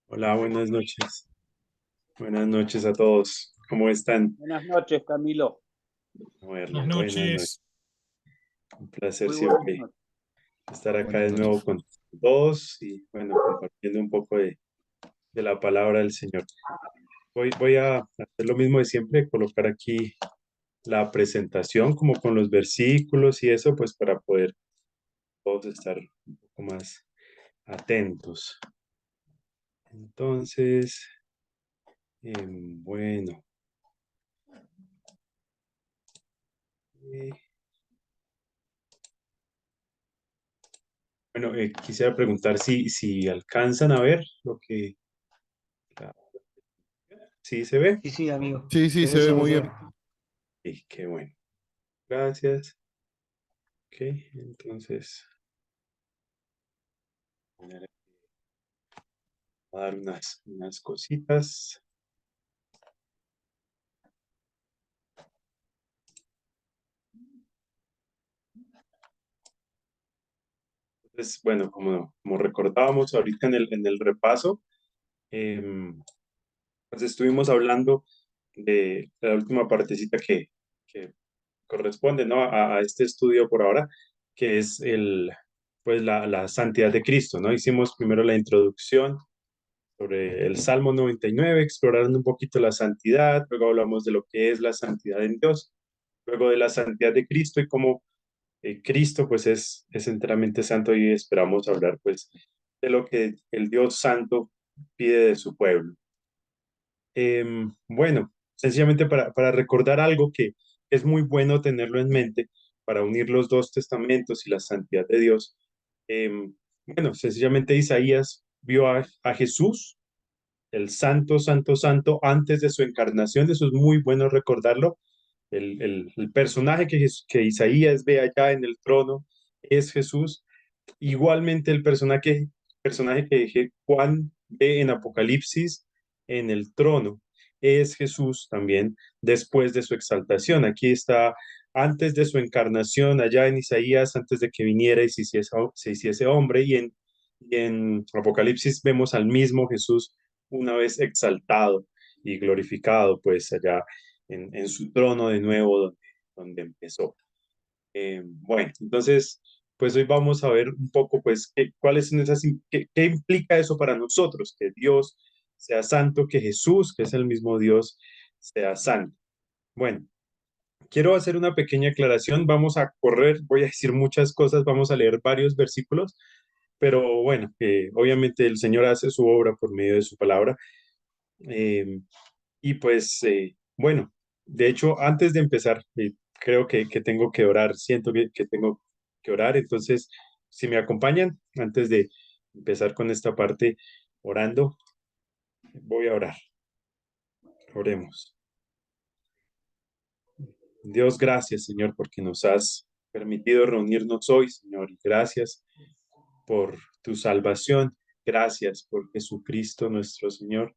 Hola, buenas noches. Buenas noches a todos. ¿Cómo están? Buenas noches, Camilo. Bueno, Buenas buenas noches. noches. Un placer Muy buenas siempre noches. estar acá Buenas de nuevo noches. con todos y bueno, compartiendo un poco de la palabra del Señor. Voy a hacer lo mismo de siempre, colocar aquí la presentación como con los versículos y eso, pues para poder todos estar un poco más atentos. Entonces, bueno. eh, Bueno, quisiera preguntar si alcanzan a ver lo que... ¿Sí se ve? Sí, sí, amigo. Sí, sí, Se se ve ve súper muy claro. bien. Sí, qué bueno. Gracias. Ok, entonces voy a dar unas cositas. Entonces, bueno, como recordábamos ahorita en el repaso, em, pues estuvimos hablando de la última partecita que corresponde, ¿no? a este estudio por ahora, que es pues la santidad de Cristo, ¿no? Hicimos primero la introducción sobre el Salmo 99, explorando un poquito la santidad, luego hablamos de lo que es la santidad en Dios, luego de la santidad de Cristo y cómo Cristo pues es enteramente santo y esperamos hablar pues de lo que el Dios santo pide de su pueblo. Bueno, sencillamente para recordar algo que es muy bueno tenerlo en mente, para unir los dos testamentos y la santidad de Dios. Bueno, sencillamente Isaías vio a Jesús, el santo, santo, santo, antes de su encarnación. Eso es muy bueno recordarlo. El personaje que Isaías ve allá en el trono es Jesús. Igualmente el personaje que Juan ve en Apocalipsis en el trono es Jesús también después de su exaltación. Aquí está antes de su encarnación, allá en Isaías, antes de que viniera y se hiciese hombre, y en Apocalipsis vemos al mismo Jesús una vez exaltado y glorificado, pues allá en su trono de nuevo donde empezó. Bueno, entonces, pues hoy vamos a ver un poco, pues, cuáles son qué implica eso para nosotros, que Dios sea santo, que Jesús, que es el mismo Dios, sea santo. Bueno, quiero hacer una pequeña aclaración, vamos a correr, voy a decir muchas cosas, vamos a leer varios versículos, pero bueno, obviamente el Señor hace su obra por medio de su palabra. eh, y pues, bueno, de hecho, antes de empezar, creo que tengo que orar, siento que tengo que orar, entonces, si me acompañan, antes de empezar con esta parte orando, voy a orar. Oremos. Dios, gracias, Señor, porque nos has permitido reunirnos hoy, Señor, y gracias por tu salvación. Gracias por Jesucristo nuestro Señor.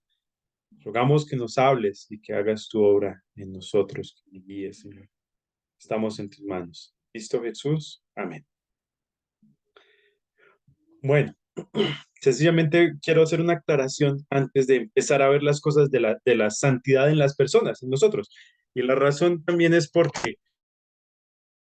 Rogamos que nos hables y que hagas tu obra en nosotros, que me guíes, Señor. Estamos en tus manos. Cristo Jesús. Amén. Bueno, sencillamente quiero hacer una aclaración antes de empezar a ver las cosas de la santidad en las personas, en nosotros. Y la razón también es porque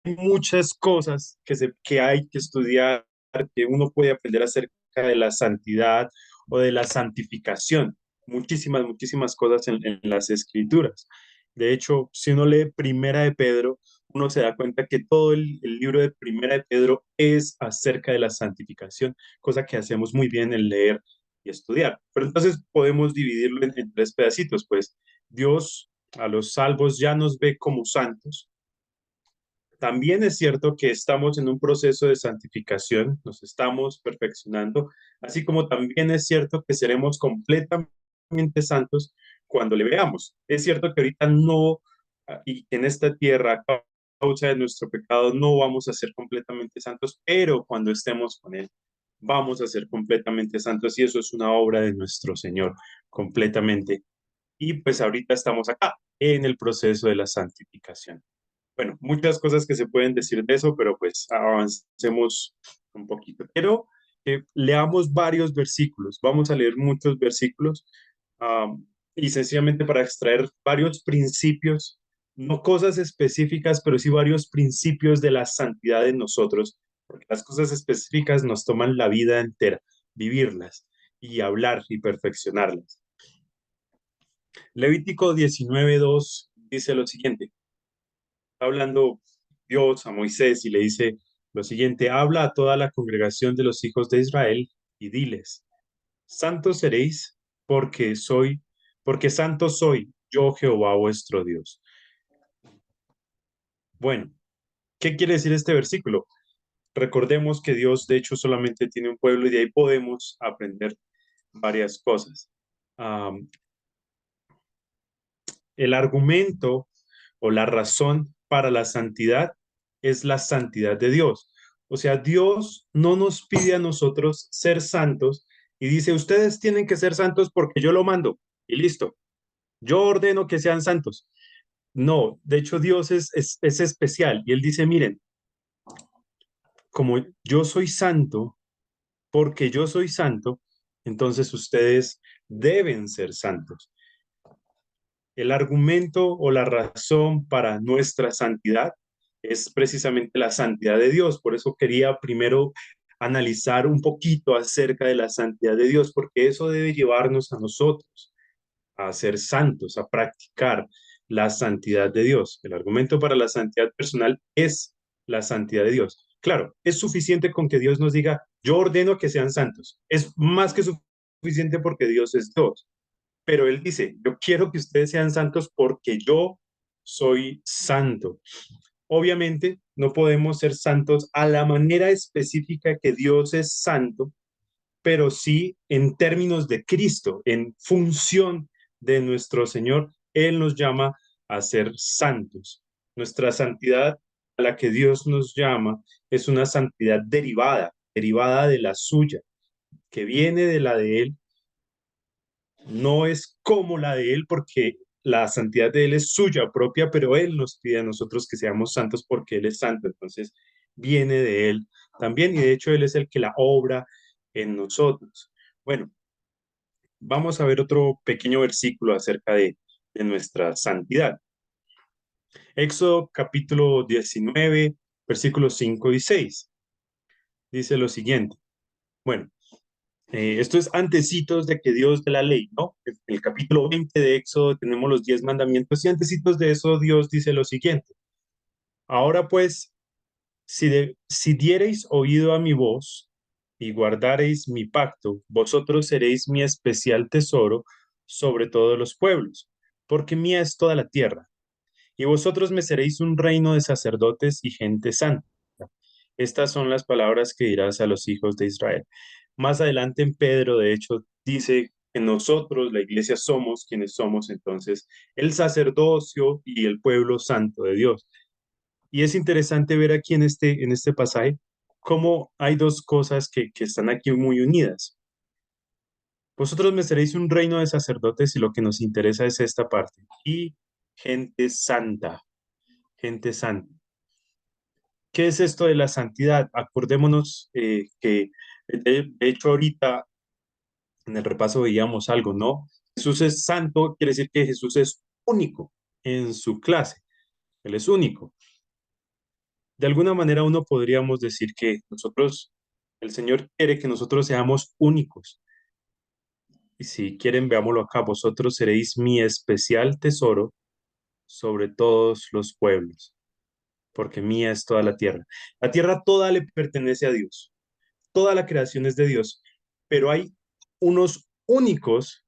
hay muchas cosas que hay que estudiar, que uno puede aprender acerca de la santidad o de la santificación. Muchísimas, muchísimas cosas en las escrituras. De hecho, si uno lee Primera de Pedro, uno se da cuenta que todo el libro de Primera de Pedro es acerca de la santificación, cosa que hacemos muy bien en leer y estudiar. Pero entonces podemos dividirlo en tres pedacitos, pues Dios a los salvos ya nos ve como santos. También es cierto que estamos en un proceso de santificación, nos estamos perfeccionando, así como también es cierto que seremos completamente santos cuando le veamos. Es cierto que ahorita no, y en esta tierra, a causa de nuestro pecado, no vamos a ser completamente santos, pero cuando estemos con Él, vamos a ser completamente santos y eso es una obra de nuestro Señor, completamente. Y pues ahorita estamos acá, en el proceso de la santificación. Bueno, muchas cosas que se pueden decir de eso, pero pues avancemos un poquito. Quiero que leamos varios versículos. Vamos a leer muchos versículos y sencillamente para extraer varios principios, no cosas específicas, pero sí varios principios de la santidad en nosotros, porque las cosas específicas nos toman la vida entera, vivirlas y hablar y perfeccionarlas. Levítico 19:2 dice lo siguiente, hablando Dios a Moisés y le dice lo siguiente, habla a toda la congregación de los hijos de Israel y diles, santos seréis porque santo soy yo Jehová vuestro Dios. Bueno, ¿qué quiere decir este versículo? Recordemos que Dios de hecho solamente tiene un pueblo y de ahí podemos aprender varias cosas. Um, el argumento o la razón para la santidad es la santidad de Dios. O sea, Dios no nos pide a nosotros ser santos y dice, ustedes tienen que ser santos porque yo lo mando y listo. Yo ordeno que sean santos. No, de hecho Dios es especial y él dice, miren, como yo soy santo, porque yo soy santo, entonces ustedes deben ser santos. El argumento o la razón para nuestra santidad es precisamente la santidad de Dios. Por eso quería primero analizar un poquito acerca de la santidad de Dios, porque eso debe llevarnos a nosotros a ser santos, a practicar la santidad de Dios. El argumento para la santidad personal es la santidad de Dios. Claro, es suficiente con que Dios nos diga, yo ordeno que sean santos. Es más que suficiente porque Dios es Dios. Pero Él dice, yo quiero que ustedes sean santos porque yo soy santo. Obviamente, no podemos ser santos a la manera específica que Dios es santo, pero sí en términos de Cristo, en función de nuestro Señor, Él nos llama a ser santos. Nuestra santidad a la que Dios nos llama es una santidad derivada de la suya, que viene de la de Él, no es como la de Él porque la santidad de Él es suya propia, pero Él nos pide a nosotros que seamos santos porque Él es santo, entonces viene de Él también y de hecho Él es el que la obra en nosotros. Bueno, vamos a ver otro pequeño versículo acerca de nuestra santidad. Éxodo capítulo 19, versículos 5 y 6. Dice lo siguiente. Bueno, esto es antecitos de que Dios dé la ley, ¿no? En el capítulo 20 de Éxodo tenemos los 10 mandamientos y antecitos de eso Dios dice lo siguiente. Ahora pues, si diereis oído a mi voz y guardareis mi pacto, vosotros seréis mi especial tesoro sobre todos los pueblos, porque mía es toda la tierra, y vosotros me seréis un reino de sacerdotes y gente santa. Estas son las palabras que dirás a los hijos de Israel. Más adelante en Pedro, de hecho, dice que nosotros, la iglesia, somos quienes somos entonces el sacerdocio y el pueblo santo de Dios. Y es interesante ver aquí en este pasaje cómo hay dos cosas que están aquí muy unidas. Vosotros me seréis un reino de sacerdotes y lo que nos interesa es esta parte. Y gente santa, gente santa. ¿Qué es esto de la santidad? Acordémonos que de hecho ahorita en el repaso veíamos algo, ¿no? Jesús es santo, quiere decir que Jesús es único en su clase. Él es único. De alguna manera uno podríamos decir que nosotros, el Señor quiere que nosotros seamos únicos. Y si quieren, veámoslo acá, vosotros seréis mi especial tesoro sobre todos los pueblos, porque mía es toda la tierra. La tierra toda le pertenece a Dios, toda la creación es de Dios, pero hay unos únicos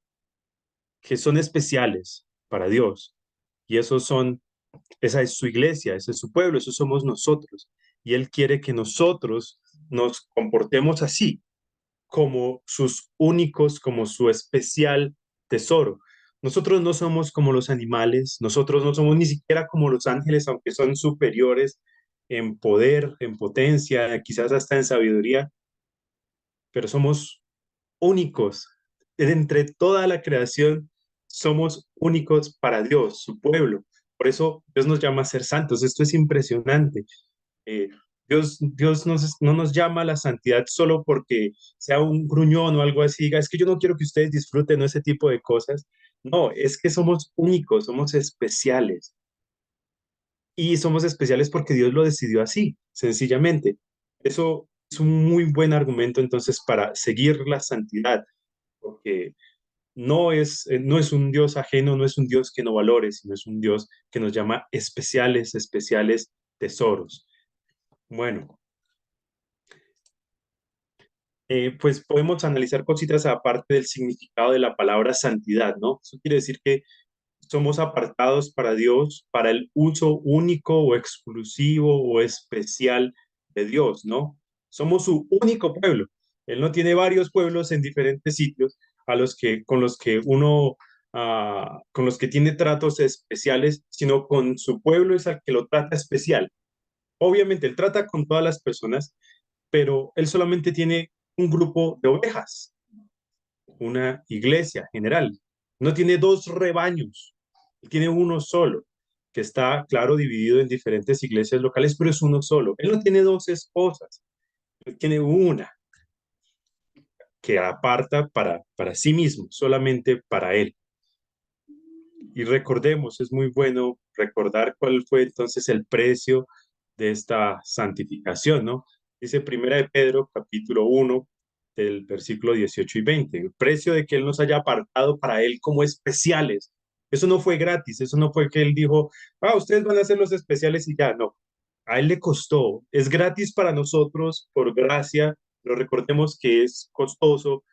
que son especiales para Dios, y esos son, esa es su iglesia, ese es su pueblo, esos somos nosotros, y Él quiere que nosotros nos comportemos así, como sus únicos, como su especial tesoro. Nosotros no somos como los animales, nosotros no somos ni siquiera como los ángeles, aunque son superiores en poder, en potencia, quizás hasta en sabiduría, pero somos únicos. Entre toda la creación, somos únicos para Dios, su pueblo. Por eso Dios nos llama a ser santos. Esto es impresionante. Eh, Dios no nos llama a la santidad solo porque sea un gruñón o algo así, diga, es que yo no quiero que ustedes disfruten, ¿no? Ese tipo de cosas. No, es que somos únicos, somos especiales. Y somos especiales porque Dios lo decidió así, sencillamente. Eso es un muy buen argumento entonces para seguir la santidad, porque no es un Dios ajeno, no es un Dios que no valore, sino es un Dios que nos llama especiales, especiales tesoros. Bueno, pues podemos analizar cositas aparte del significado de la palabra santidad, ¿no? Eso quiere decir que somos apartados para Dios, para el uso único o exclusivo o especial de Dios, ¿no? Somos su único pueblo. Él no tiene varios pueblos en diferentes sitios con los que uno, con los que tiene tratos especiales, sino con su pueblo es al que lo trata especial. Obviamente, él trata con todas las personas, pero él solamente tiene un grupo de ovejas, una iglesia general. No tiene dos rebaños, tiene uno solo, que está, claro, dividido en diferentes iglesias locales, pero es uno solo. Él no tiene dos esposas, él tiene una que aparta para sí mismo, solamente para él. Y recordemos, es muy bueno recordar cuál fue entonces el precio de esta santificación, ¿no? Dice Primera de Pedro, capítulo 1, del versículo 18 y 20, el precio de que Él nos haya apartado para Él como especiales. Eso no fue gratis, eso no fue que Él dijo, ustedes van a ser los especiales y ya, no. A Él le costó, es gratis para nosotros por gracia, pero recordemos que es costoso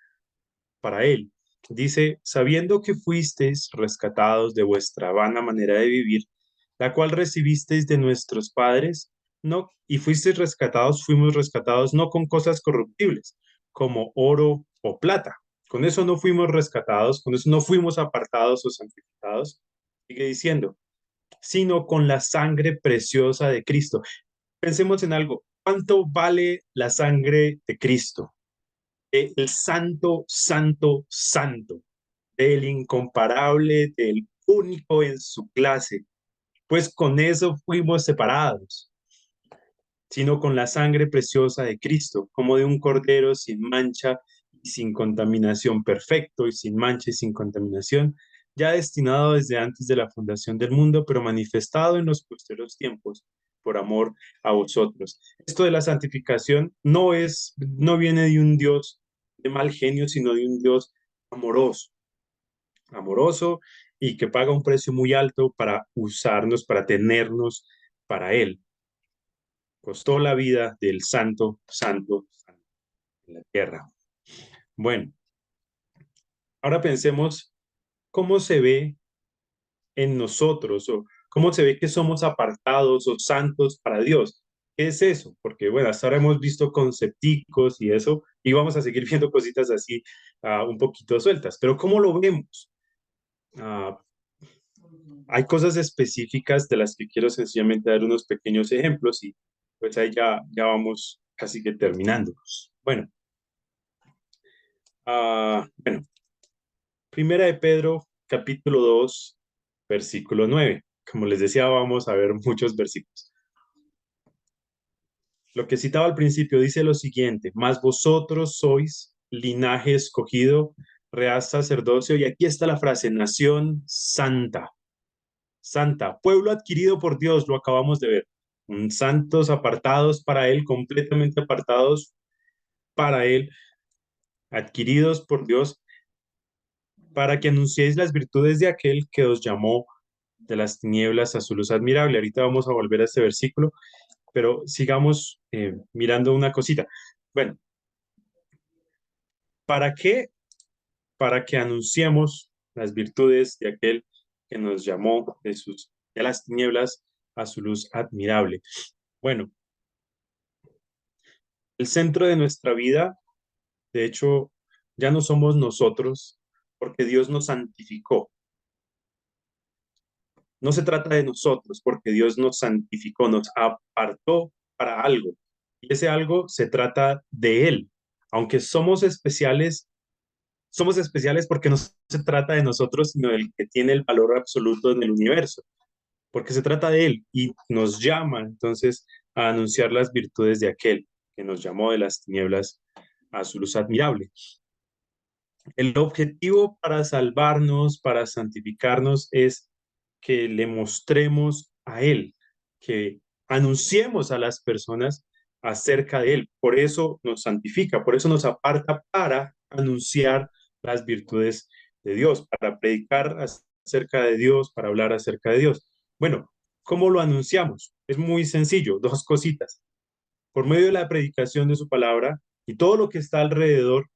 para él. Dice, sabiendo que fuisteis rescatados de vuestra vana manera de vivir, la cual recibisteis de nuestros padres, no, y fuisteis rescatados, fuimos rescatados no con cosas corruptibles, como oro o plata. Con eso no fuimos rescatados, con eso no fuimos apartados o santificados. Sigue diciendo, sino con la sangre preciosa de Cristo. Pensemos en algo. ¿Cuánto vale la sangre de Cristo? El santo, santo, santo, del incomparable, del único en su clase. Pues con eso fuimos separados, sino con la sangre preciosa de Cristo, como de un cordero sin mancha y sin contaminación, perfecto y sin mancha y sin contaminación, ya destinado desde antes de la fundación del mundo, pero manifestado en los posteriores tiempos por amor a vosotros. Esto de la santificación no viene de un Dios de mal genio, sino de un Dios amoroso, amoroso y que paga un precio muy alto para usarnos, para tenernos para Él. Costó la vida del santo, santo, santo en la tierra. Bueno, ahora pensemos cómo se ve en nosotros o cómo se ve que somos apartados o santos para Dios. ¿Qué es eso? Porque, bueno, hasta ahora hemos visto concepticos y eso, y vamos a seguir viendo cositas así un poquito sueltas, pero ¿cómo lo vemos? Uh, Hay cosas específicas de las que quiero sencillamente dar unos pequeños ejemplos y pues ahí ya vamos casi que terminando. Bueno, bueno, Primera de Pedro, capítulo 2 versículo 9. Como les decía, vamos a ver muchos versículos. Lo que citaba al principio dice lo siguiente, mas vosotros sois linaje escogido, real sacerdocio, y aquí está la frase, nación santa, santa, pueblo adquirido por Dios, lo acabamos de ver, santos apartados para Él, completamente apartados para Él, adquiridos por Dios, para que anunciéis las virtudes de aquel que os llamó de las tinieblas a su luz admirable. Ahorita vamos a volver a este versículo, pero sigamos mirando una cosita. Bueno, ¿para qué? Para que anunciemos las virtudes de aquel que nos llamó de las tinieblas a su luz admirable. Bueno, el centro de nuestra vida, de hecho, ya no somos nosotros, porque Dios nos santificó. No se trata de nosotros, porque Dios nos santificó, nos apartó para algo. Y ese algo se trata de Él. Aunque somos especiales porque no se trata de nosotros, sino del que tiene el valor absoluto en el universo, porque se trata de Él y nos llama entonces a anunciar las virtudes de aquel que nos llamó de las tinieblas a su luz admirable. El objetivo para salvarnos, para santificarnos, es que le mostremos a Él, que anunciemos a las personas acerca de Él. Por eso nos santifica, por eso nos aparta para anunciar las virtudes de Dios, para predicar acerca de Dios, para hablar acerca de Dios. Bueno, ¿cómo lo anunciamos? Es muy sencillo, dos cositas. Por medio de la predicación de su palabra y todo lo que está alrededor,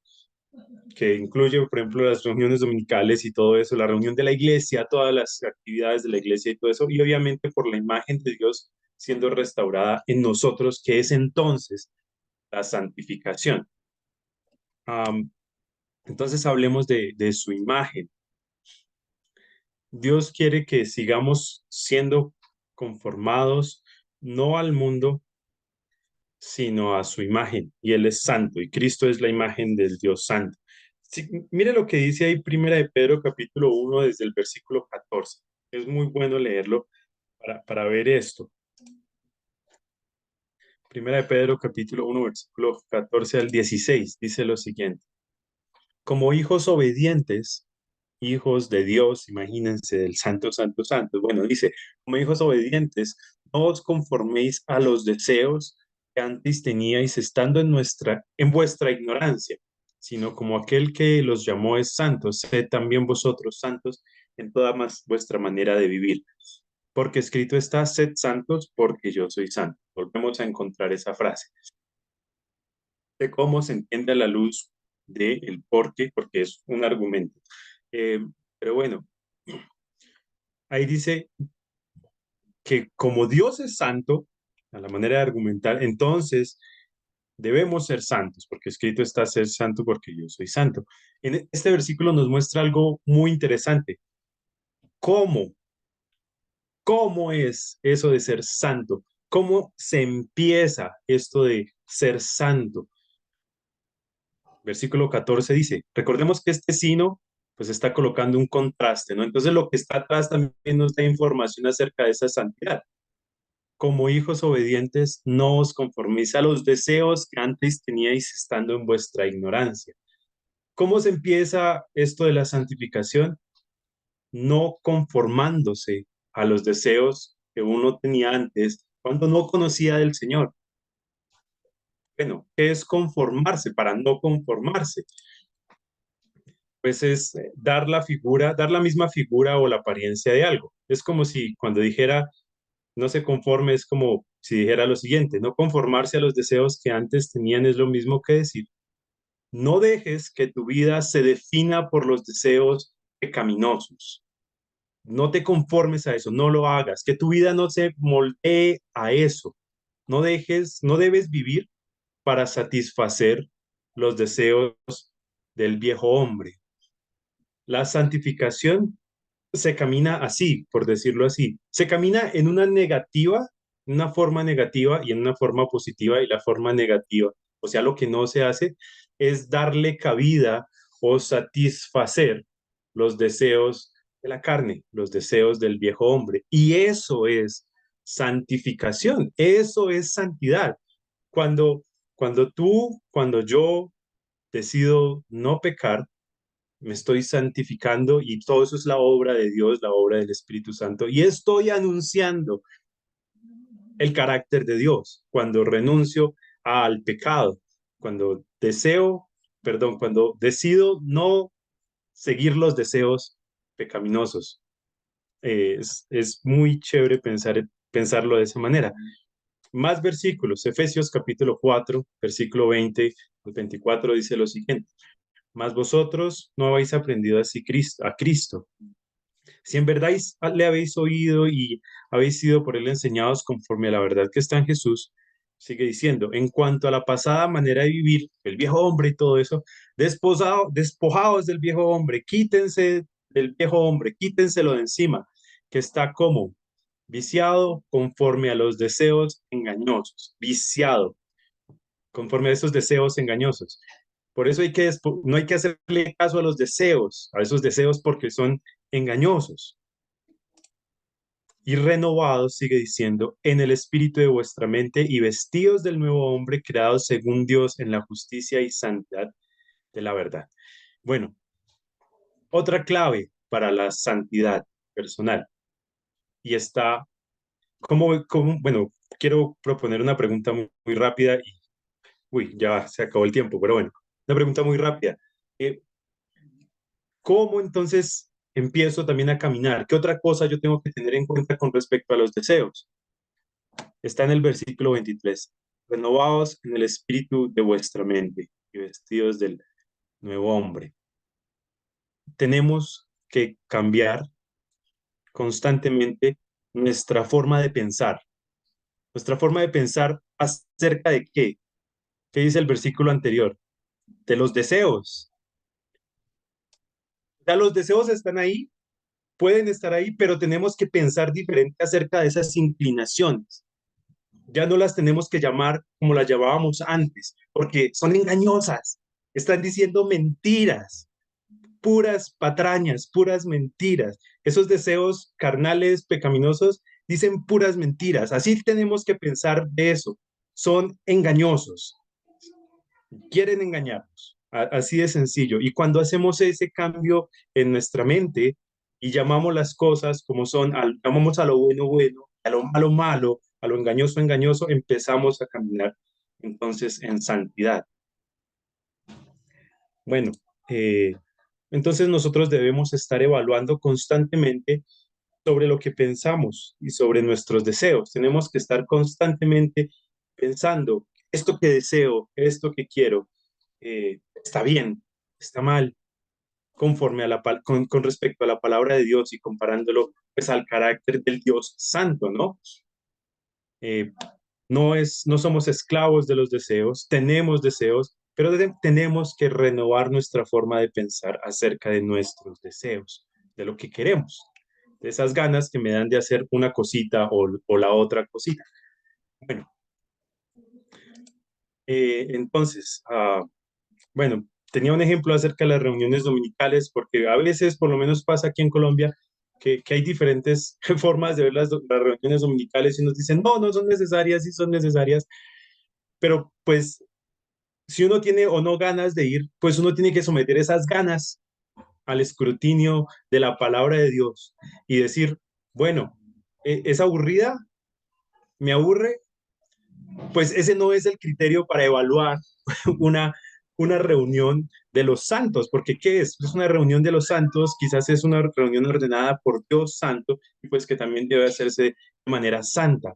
que incluye, por ejemplo, las reuniones dominicales y todo eso, la reunión de la iglesia, todas las actividades de la iglesia y todo eso, y obviamente por la imagen de Dios siendo restaurada en nosotros, que es entonces la santificación. Entonces hablemos de su imagen. Dios quiere que sigamos siendo conformados, no al mundo, sino a su imagen, y Él es santo, y Cristo es la imagen del Dios santo. Sí, mire lo que dice ahí Primera de Pedro capítulo 1 desde el versículo 14. Es muy bueno leerlo para ver esto. Primera de Pedro capítulo 1 versículo 14 al 16 dice lo siguiente: como hijos obedientes, hijos de Dios, imagínense, del santo, santo, santo. Bueno, dice, como hijos obedientes, no os conforméis a los deseos que antes teníais estando en vuestra ignorancia, sino como aquel que los llamó es santo, sed también vosotros santos en toda vuestra manera de vivir. Porque escrito está, sed santos porque yo soy santo. Volvemos a encontrar esa frase. De cómo se entiende a la luz del por qué, porque es un argumento. Eh, pero bueno, ahí dice que como Dios es santo, a la manera de argumentar, entonces debemos ser santos, porque escrito está ser santo porque yo soy santo. En este versículo nos muestra algo muy interesante. ¿Cómo? ¿Cómo es eso de ser santo? ¿Cómo se empieza esto de ser santo? Versículo 14 dice, recordemos que este sino pues está colocando un contraste, ¿no? Entonces lo que está atrás también nos da información acerca de esa santidad. Como hijos obedientes, no os conforméis a los deseos que antes teníais estando en vuestra ignorancia. ¿Cómo se empieza esto de la santificación? No conformándose a los deseos que uno tenía antes cuando no conocía del Señor. Bueno, ¿qué es conformarse para no conformarse? Pues es dar la figura, dar la misma figura o la apariencia de algo. Es como si cuando dijera no se conforme, es como si dijera lo siguiente: no conformarse a los deseos que antes tenían es lo mismo que decir, no dejes que tu vida se defina por los deseos pecaminosos. No te conformes a eso, no lo hagas, que tu vida no se moldee a eso. No dejes, no debes vivir para satisfacer los deseos del viejo hombre. La santificación se camina así, por decirlo así. Se camina en una negativa, en una forma negativa y en una forma positiva, y la forma negativa, o sea, lo que no se hace es darle cabida o satisfacer los deseos de la carne, los deseos del viejo hombre. Y eso es santificación, eso es santidad. Cuando, cuando yo decido no pecar, me estoy santificando, y todo eso es la obra de Dios, la obra del Espíritu Santo, y estoy anunciando el carácter de Dios cuando renuncio al pecado, cuando cuando decido no seguir los deseos pecaminosos. Es muy chévere pensarlo de esa manera. Más versículos, Efesios capítulo 4, versículo 20 al 24 dice lo siguiente: mas vosotros no habéis aprendido así a Cristo. Si en verdad le habéis oído y habéis sido por él enseñados conforme a la verdad que está en Jesús, sigue diciendo, en cuanto a la pasada manera de vivir, el viejo hombre y todo eso, despojados del viejo hombre, quítense del viejo hombre, quítenselo de encima, que está como viciado conforme a los deseos engañosos, viciado conforme a esos deseos engañosos. Por eso no hay que hacerle caso a los deseos, a esos deseos, porque son engañosos. y renovados, sigue diciendo, en el espíritu de vuestra mente y vestidos del nuevo hombre creado según Dios en la justicia y santidad de la verdad. Bueno, otra clave para la santidad personal y está, bueno, quiero proponer una pregunta muy rápida y, uy, ya se acabó el tiempo, pero bueno, una pregunta muy rápida. Eh, ¿Cómo entonces empiezo también a caminar? ¿Qué otra cosa yo tengo que tener en cuenta con respecto a los deseos? Está en el versículo 23. Renovados en el espíritu de vuestra mente y vestidos del nuevo hombre. Tenemos que cambiar constantemente nuestra forma de pensar. Nuestra forma de pensar acerca de qué. ¿Qué dice el versículo anterior? De los deseos. Ya los deseos están ahí, pueden estar ahí, pero tenemos que pensar diferente acerca de esas inclinaciones. Ya no las tenemos que llamar como las llamábamos antes, porque son engañosas. Están diciendo mentiras, puras patrañas, puras mentiras. Esos deseos carnales, pecaminosos, dicen puras mentiras. Así tenemos que pensar de eso. Son engañosos, quieren engañarnos. Así de sencillo. Y cuando hacemos ese cambio en nuestra mente y llamamos las cosas como son, llamamos a lo bueno bueno, a lo malo malo, a lo engañoso engañoso, empezamos a caminar entonces en santidad. Bueno, eh, entonces nosotros debemos estar evaluando constantemente sobre lo que pensamos y sobre nuestros deseos. Tenemos que estar constantemente pensando, esto que deseo, esto que quiero, está bien, está mal, conforme a con respecto a la palabra de Dios y comparándolo pues al carácter del Dios santo, ¿no? Eh, no somos esclavos de los deseos, tenemos deseos, pero tenemos que renovar nuestra forma de pensar acerca de nuestros deseos, de lo que queremos, de esas ganas que me dan de hacer una cosita o la otra cosita. Bueno, entonces, bueno, tenía un ejemplo acerca de las reuniones dominicales, porque a veces, por lo menos pasa aquí en Colombia, que hay diferentes formas de ver las reuniones dominicales y nos dicen, no, no son necesarias, sí son necesarias, pero pues si uno tiene o no ganas de ir, pues uno tiene que someter esas ganas al escrutinio de la palabra de Dios y decir, bueno, ¿es aburrida? ¿Me aburre? Pues ese no es el criterio para evaluar una, una reunión de los santos, porque ¿qué es? Es una reunión de los santos, quizás es una reunión ordenada por Dios santo y pues que también debe hacerse de manera santa.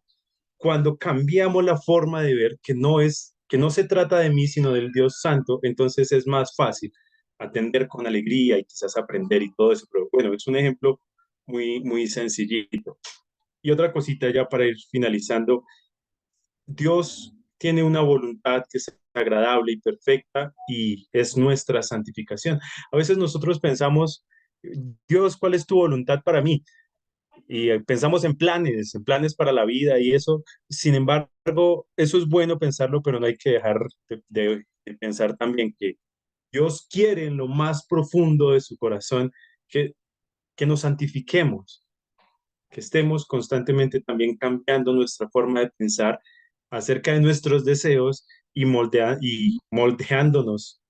Cuando cambiamos la forma de ver que no se trata de mí, sino del Dios santo, entonces es más fácil atender con alegría y quizás aprender y todo eso. Pero bueno, es un ejemplo muy sencillito. Y otra cosita ya para ir finalizando, Dios tiene una voluntad que es agradable y perfecta y es nuestra santificación. A veces nosotros pensamos, Dios, ¿cuál es tu voluntad para mí? Y pensamos en planes para la vida y eso. Sin embargo, eso es bueno pensarlo, pero no hay que dejar de pensar también que Dios quiere en lo más profundo de su corazón que, que nos santifiquemos, que estemos constantemente también cambiando nuestra forma de pensar acerca de nuestros deseos y moldeándonos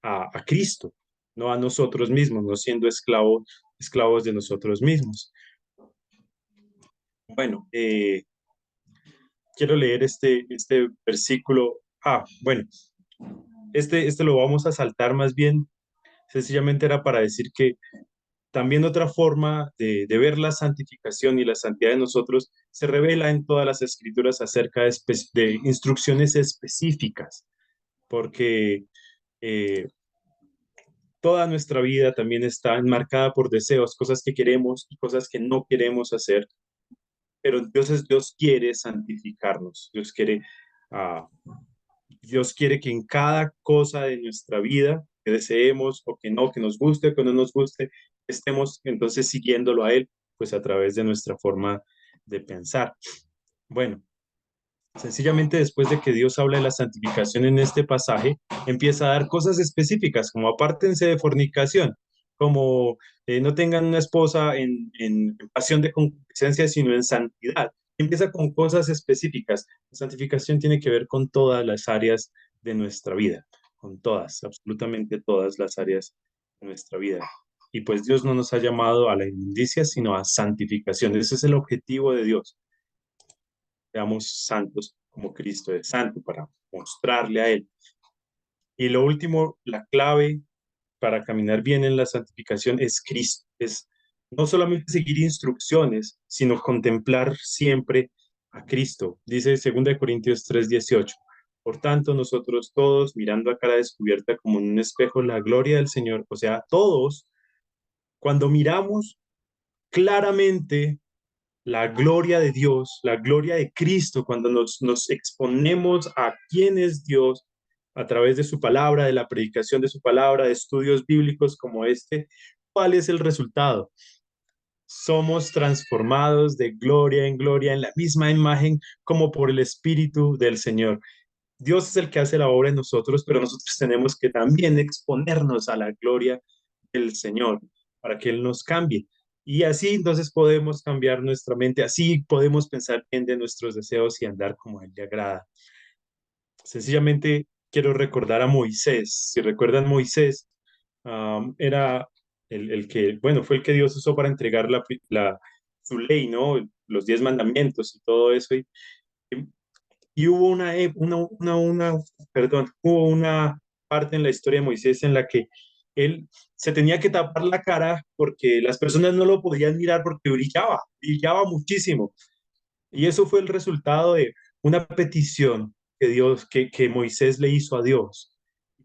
a Cristo, no a nosotros mismos, no siendo esclavos de nosotros mismos. Bueno, quiero leer este versículo. Bueno, este lo vamos a saltar más bien. Sencillamente era para decir que también otra forma de ver la santificación y la santidad de nosotros se revela en todas las escrituras acerca de instrucciones específicas, porque eh, toda nuestra vida también está enmarcada por deseos, cosas que queremos y cosas que no queremos hacer, pero Dios quiere santificarnos, ah, Dios quiere que en cada cosa de nuestra vida que deseemos o que nos guste o que no nos guste, estemos entonces siguiéndolo a Él, pues a través de nuestra forma de pensar. Bueno, sencillamente después de que Dios habla de la santificación en este pasaje, empieza a dar cosas específicas, como apártense de fornicación, como no tengan una esposa en pasión de concupiscencia, sino en santidad. Empieza con cosas específicas. La santificación tiene que ver con todas las áreas de nuestra vida, con todas, absolutamente todas las áreas de nuestra vida. Y pues Dios no nos ha llamado a la inmundicia, sino a santificación. Ese es el objetivo de Dios. Seamos santos como Cristo es santo, para mostrarle a Él. Y lo último, la clave para caminar bien en la santificación es Cristo. Es no solamente seguir instrucciones, sino contemplar siempre a Cristo. Dice 2 Corintios 3:18. Por tanto, nosotros todos, mirando a cara descubierta como en un espejo la gloria del Señor, o sea, todos, cuando miramos claramente la gloria de Dios, la gloria de Cristo, cuando nos exponemos a quién es Dios a través de su palabra, de la predicación de su palabra, de estudios bíblicos como este, ¿cuál es el resultado? Somos transformados de gloria en gloria en la misma imagen como por el Espíritu del Señor. Dios es el que hace la obra en nosotros, pero nosotros tenemos que también exponernos a la gloria del Señor para que Él nos cambie. Y así entonces podemos cambiar nuestra mente, así podemos pensar bien de nuestros deseos y andar como a Él le agrada. Sencillamente quiero recordar a Moisés. Si recuerdan, Moisés era el que, bueno, fue el que Dios usó para entregar su ley, ¿no? Los 10 mandamientos y todo eso. Y hubo perdón, hubo una parte en la historia de Moisés en la que él se tenía que tapar la cara porque las personas no lo podían mirar porque brillaba muchísimo. Y eso fue el resultado de una petición que Moisés le hizo a Dios.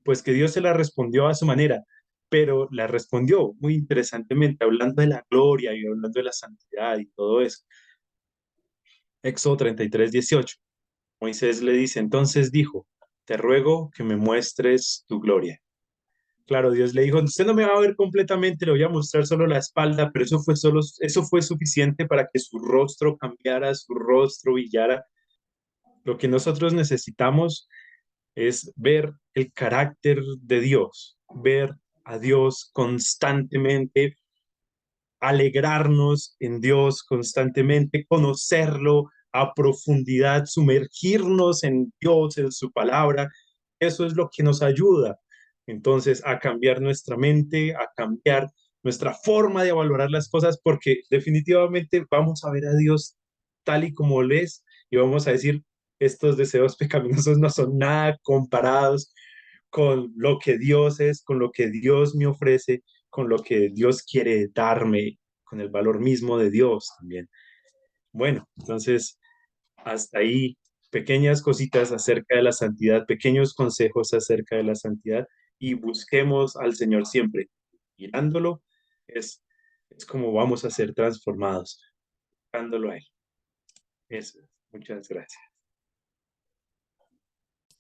Pues que Dios se la respondió a su manera, pero la respondió muy interesantemente, hablando de la gloria y hablando de la santidad y todo eso. Éxodo 33:18. Moisés le dice, entonces dijo, te ruego que me muestres tu gloria. Claro, Dios le dijo, usted no me va a ver completamente, le voy a mostrar solo la espalda, pero eso fue suficiente para que su rostro cambiara, su rostro brillara. Lo que nosotros necesitamos es ver el carácter de Dios, ver a Dios constantemente, alegrarnos en Dios constantemente, conocerlo a profundidad, sumergirnos en Dios, en su palabra. Eso es lo que nos ayuda entonces a cambiar nuestra mente, a cambiar nuestra forma de valorar las cosas, porque definitivamente vamos a ver a Dios tal y como Él es y vamos a decir, estos deseos pecaminosos no son nada comparados con lo que Dios es, con lo que Dios me ofrece, con lo que Dios quiere darme, con el valor mismo de Dios también. Bueno, entonces, hasta ahí pequeñas cositas acerca de la santidad, pequeños consejos acerca de la santidad y busquemos al Señor siempre. Mirándolo es, es como vamos a ser transformados, buscándolo a Él. Eso, muchas gracias.